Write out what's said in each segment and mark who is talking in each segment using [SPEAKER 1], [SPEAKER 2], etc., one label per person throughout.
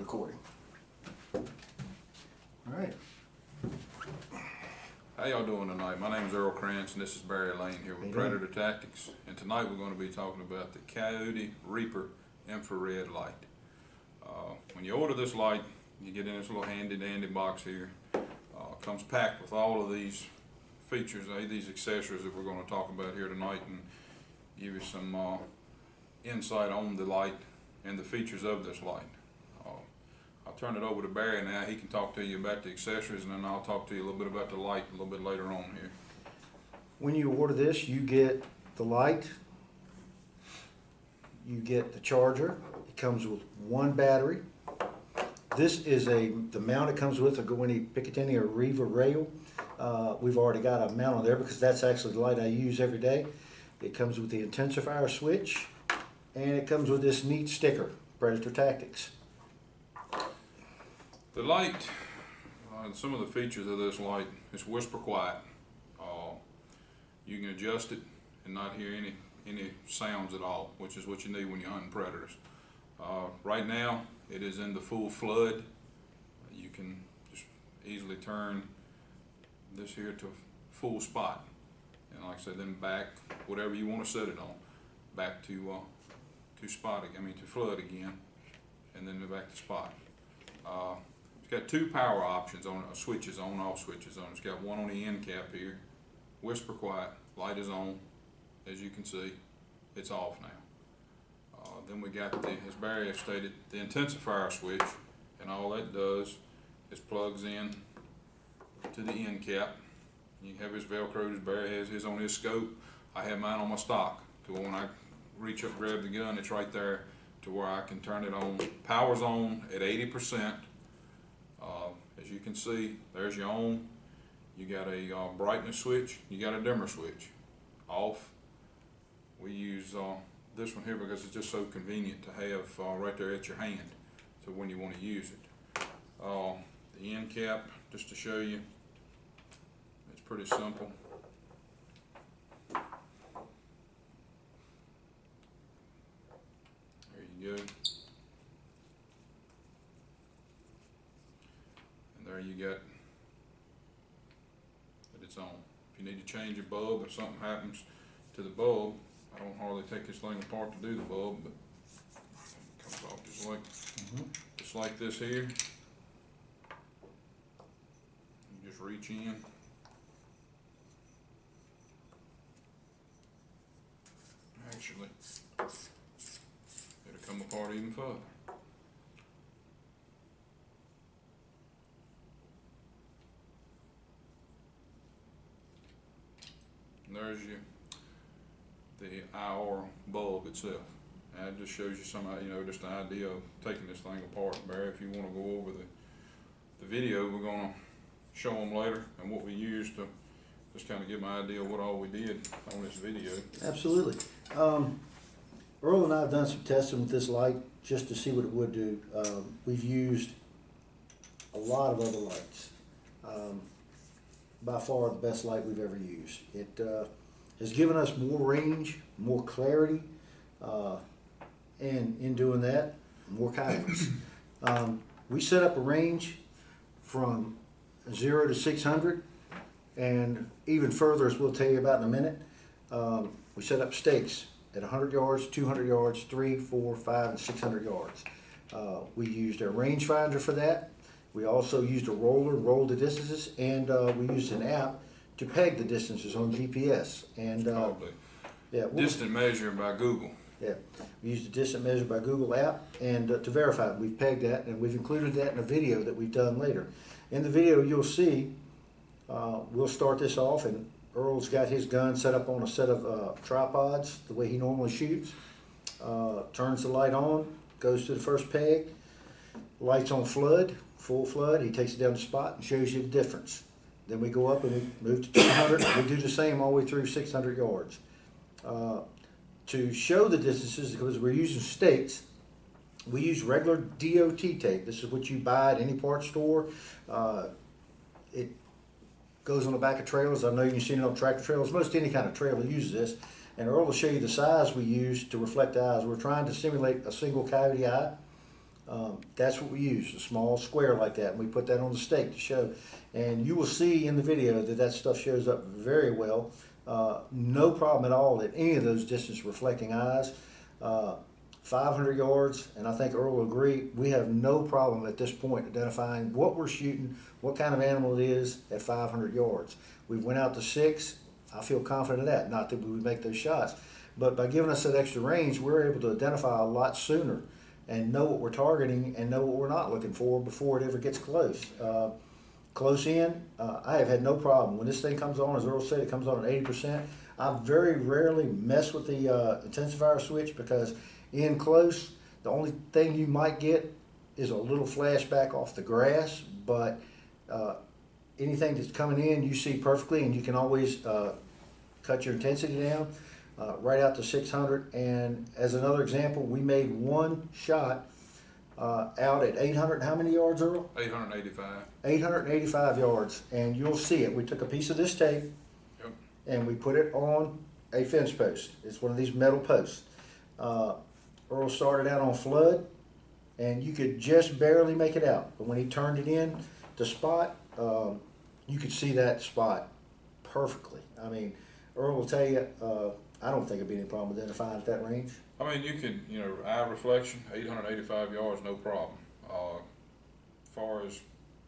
[SPEAKER 1] recording. All right.
[SPEAKER 2] How y'all doing tonight? My name is Earl Krantz and this is Barry Lane here with Predator Tactics. And tonight we're going to be talking about the Coyote Reaper infrared light. When you order this light, you get in this little handy dandy box here. It comes packed with all of these features, these accessories that we're going to talk about here tonight, and give you some insight on the light and the features of this light. I'll turn it over to Barry now. He can talk to you about the accessories, and then I'll talk to you a little bit about the light a little bit later on here.
[SPEAKER 1] When you order this, you get the light, you get the charger. It comes with one battery. This is the mount it comes with, when you Picatinny or Riva rail. We've already got a mount on there because that's actually the light I use every day. It comes with the intensifier switch, and it comes with this neat sticker, Predator Tactics.
[SPEAKER 2] The light, some of the features of this light, it's whisper quiet. You can adjust it and not hear any sounds at all, which is what you need when you're hunting predators. Right now, it is in the full flood. You can just easily turn this here to full spot, and like I said, then back whatever you want to set it on, back to spot. I mean to flood again, and then back to spot. It's got two power options on it, switches on, off switches on. It's got one on the end cap here. Whisper quiet, light is on. As you can see, it's off now. Then we got as Barry has stated, the intensifier switch, and all that does is plugs in to the end cap. You have his Velcro, as Barry has his on his scope. I have mine on my stock, to when I reach up, grab the gun, it's right there to where I can turn it on. Power's on at 80%. As you can see, there's your on. You got a brightness switch, you got a dimmer switch. Off. We use this one here because it's just so convenient to have right there at your hand, so when you want to use it. The end cap, just to show you, it's pretty simple. There you go. And there you got that it's on. If you need to change a bulb, if something happens to the bulb, I don't hardly take this thing apart to do the bulb, but it comes off just like this here. You just reach in. Actually, it'll come apart even further. And there's the IR bulb itself. And it just shows you just an idea of taking this thing apart. Barry, if you want to go over the video, we're going to show them later and what we used to just kind of give my idea of what all we did on this video.
[SPEAKER 1] Absolutely. Earl and I have done some testing with this light just to see what it would do. We've used a lot of other lights. By far the best light we've ever used. It has given us more range, more clarity, and in doing that, more coyotes. We set up a range from 0 to 600, and even further, as we'll tell you about in a minute. We set up stakes at 100 yards, 200 yards, 300, 400, 500, and 600 yards. We used a rangefinder for that. We also used a roller, rolled the distances, and we used an app to peg the distances on GPS. And yeah,
[SPEAKER 2] Distant measure by Google.
[SPEAKER 1] Yeah, we used a distant measure by Google app, and to verify it, we've pegged that, and we've included that in a video that we've done later. In the video, you'll see, we'll start this off, and Earl's got his gun set up on a set of tripods, the way he normally shoots. Turns the light on, goes to the first peg, light's on flood, full flood. He takes it down the spot and shows you the difference. Then we go up and we move to 200. We do the same all the way through 600 yards. To show the distances, because we're using stakes, we use regular DOT tape. This is what you buy at any parts store. It goes on the back of trailers. I know you've seen it on tractor trailers. Most any kind of trailer uses this. And Earl will show you the size we use to reflect the eyes. We're trying to simulate a single coyote eye. That's what we use, a small square like that, and we put that on the stake to show. And you will see in the video that that stuff shows up very well. No problem at all at any of those distance reflecting eyes. 500 yards, and I think Earl will agree, we have no problem at this point identifying what we're shooting, what kind of animal it is at 500 yards. We went out to 6. I feel confident of that. Not that we would make those shots, but by giving us that extra range, we're able to identify a lot sooner and know what we're targeting and know what we're not looking for before it ever gets close. Close in, I have had no problem. When this thing comes on, as Earl said, it comes on at 80%. I very rarely mess with the intensifier switch because in close, the only thing you might get is a little flashback off the grass, but anything that's coming in, you see perfectly, and you can always cut your intensity down right out to 600. And as another example, we made one shot out at 800, how many yards, Earl?
[SPEAKER 2] 885.
[SPEAKER 1] 885 yards, and you'll see it. We took a piece of this tape,
[SPEAKER 2] Yep.
[SPEAKER 1] and we put it on a fence post. It's one of these metal posts. Earl started out on flood, and you could just barely make it out. But when he turned it in to spot, you could see that spot perfectly. I mean, Earl will tell you, I don't think it'd be any problem identifying at that range.
[SPEAKER 2] I mean, you can, eye reflection, 885 yards, no problem. As far as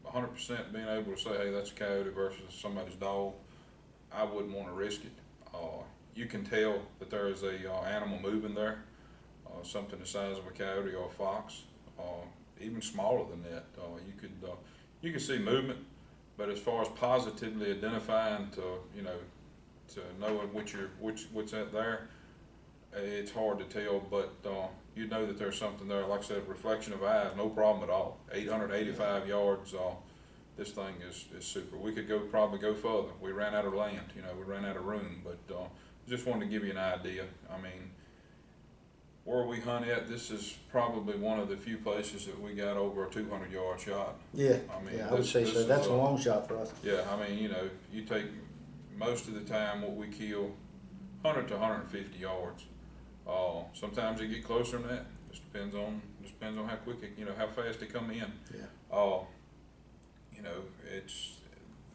[SPEAKER 2] 100% being able to say, hey, that's a coyote versus somebody's dog, I wouldn't want to risk it. You can tell that there is a animal moving there, something the size of a coyote or a fox, even smaller than that. You could see movement, but as far as positively identifying to knowing what's at there, it's hard to tell. But you know that there's something there. Like I said, reflection of eyes, no problem at all. 885 yards. This thing is super. We could probably go further. We ran out of land. We ran out of room. But just wanted to give you an idea. I mean, where we hunt at, this is probably one of the few places that we got over a 200-yard shot.
[SPEAKER 1] Yeah,
[SPEAKER 2] I mean,
[SPEAKER 1] I would say so. That's a long shot for us.
[SPEAKER 2] Yeah, I mean, you take most of the time what we kill 100 to 150 yards. Sometimes they get closer than that. Just depends on how quick how fast they come in.
[SPEAKER 1] Yeah.
[SPEAKER 2] It's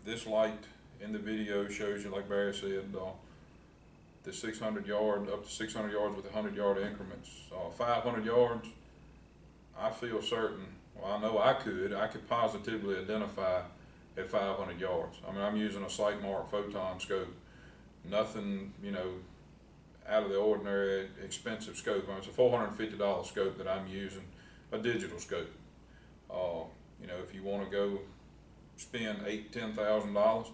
[SPEAKER 2] this light in the video shows you, like Barry said, the 600 yard up to 600 yards with 100-yard increments. 500 yards, I feel certain. Well, I know I could positively identify at 500 yards. I mean, I'm using a Sightmark photon scope. Nothing, out of the ordinary expensive scope. I mean, it's a $450 scope that I'm using, a digital scope. If you want to go spend $10,000,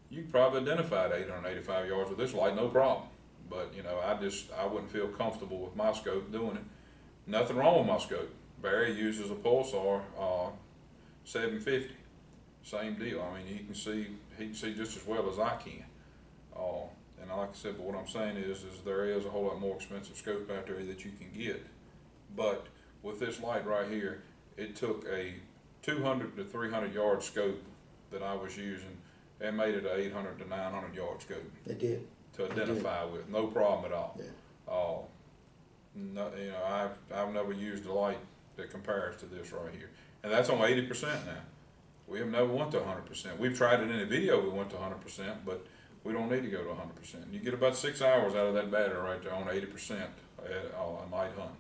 [SPEAKER 2] you can probably identify at 885 yards with this light, no problem. But I wouldn't feel comfortable with my scope doing it. Nothing wrong with my scope. Barry uses a Pulsar 750. Same deal. I mean, he can see just as well as I can. And like I said, but what I'm saying is there is a whole lot more expensive scope out there that you can get. But with this light right here, it took a 200 to 300 yard scope that I was using and made it an 800 to 900 yard scope.
[SPEAKER 1] It did.
[SPEAKER 2] To identify with, no problem at all.
[SPEAKER 1] Yeah.
[SPEAKER 2] No, I've never used a light that compares to this right here, and that's on 80% now. We have never went to 100%. We've tried it in a video. We went to 100%, but we don't need to go to 100%. You get about 6 hours out of that battery right there on 80% at night hunt.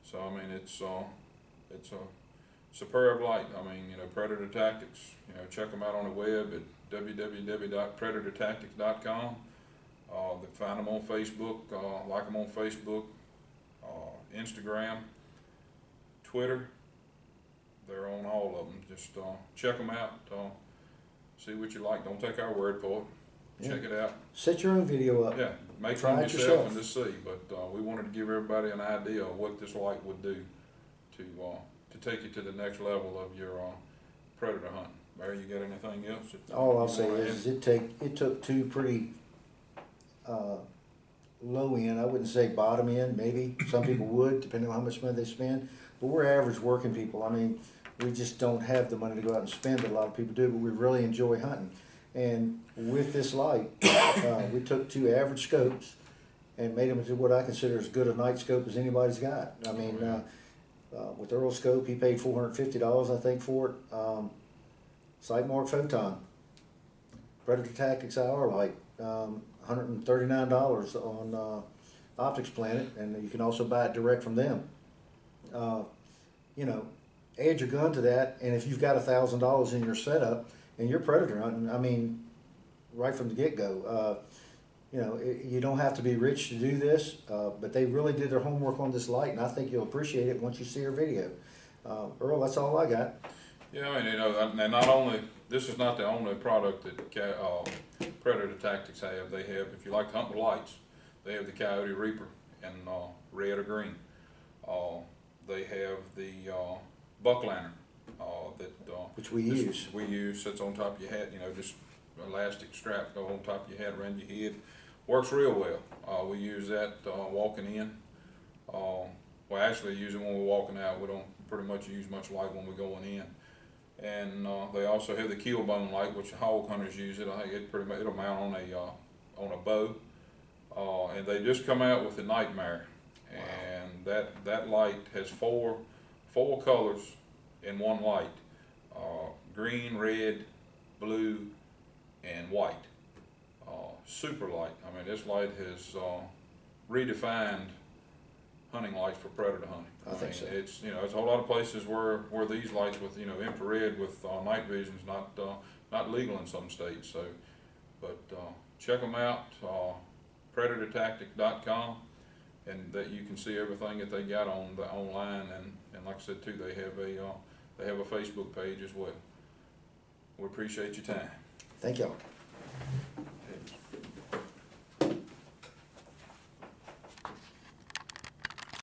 [SPEAKER 2] So I mean, it's a superb light. I mean, Predator Tactics. Check them out on the web at www.predatortactics.com. Find them on Facebook. Like them on Facebook, Instagram, Twitter. They're on all of them. Just check them out. See what you like. Don't take our word for it.
[SPEAKER 1] Yeah.
[SPEAKER 2] Check it out.
[SPEAKER 1] Set your own video up.
[SPEAKER 2] Yeah, make
[SPEAKER 1] Try
[SPEAKER 2] one
[SPEAKER 1] it
[SPEAKER 2] yourself
[SPEAKER 1] yourself.
[SPEAKER 2] and just see. But we wanted to give everybody an idea of what this light would do to take you to the next level of your predator hunting. Barry, you got anything else?
[SPEAKER 1] All I'll say is it took two pretty low end. I wouldn't say bottom end. Maybe some people would, depending on how much money they spend. But we're average working people. I mean, we just don't have the money to go out and spend. A lot of people do, but we really enjoy hunting. And with this light, we took two average scopes and made them into what I consider as good a night scope as anybody's got. I mean, With Earl Scope, he paid $450, I think, for it. Sightmark Photon, Predator Tactics Hour Light, $139 on Optics Planet, and you can also buy it direct from them. You know, add your gun to that, and if you've got $1,000 in your setup and you're predator hunting, I mean, right from the get-go, you know, you don't have to be rich to do this, but they really did their homework on this light, and I think you'll appreciate it once you see her video. Earl, that's all I got.
[SPEAKER 2] Yeah, I mean, you know, and not only, this is not the only product that Predator Tactics have. They have, if you like to hunt with lights, they have the Coyote Reaper in red or green. They have the buck lantern
[SPEAKER 1] Which we use.
[SPEAKER 2] We use, sits on top of your head, you know, just elastic strap go on top of your head, around your head. Works real well. We use that walking in. We actually use it when we're walking out. We don't pretty much use much light when we're going in. And they also have the keel bone light, which hog hunters use it. I think it pretty much, it'll mount on a bow. And they just come out with the Nightmare, and that light has four colors in one light: green, red, blue, and white. Super light. I mean, this light has redefined hunting lights for predator hunting.
[SPEAKER 1] I think so.
[SPEAKER 2] It's, you know, it's a whole lot of places where these lights with, you know, infrared with night vision is not legal in some states. So, but check them out, predatortactic.com, and that you can see everything that they got on the online, and like I said too, they have a Facebook page as well. We appreciate your time.
[SPEAKER 1] Thank y'all.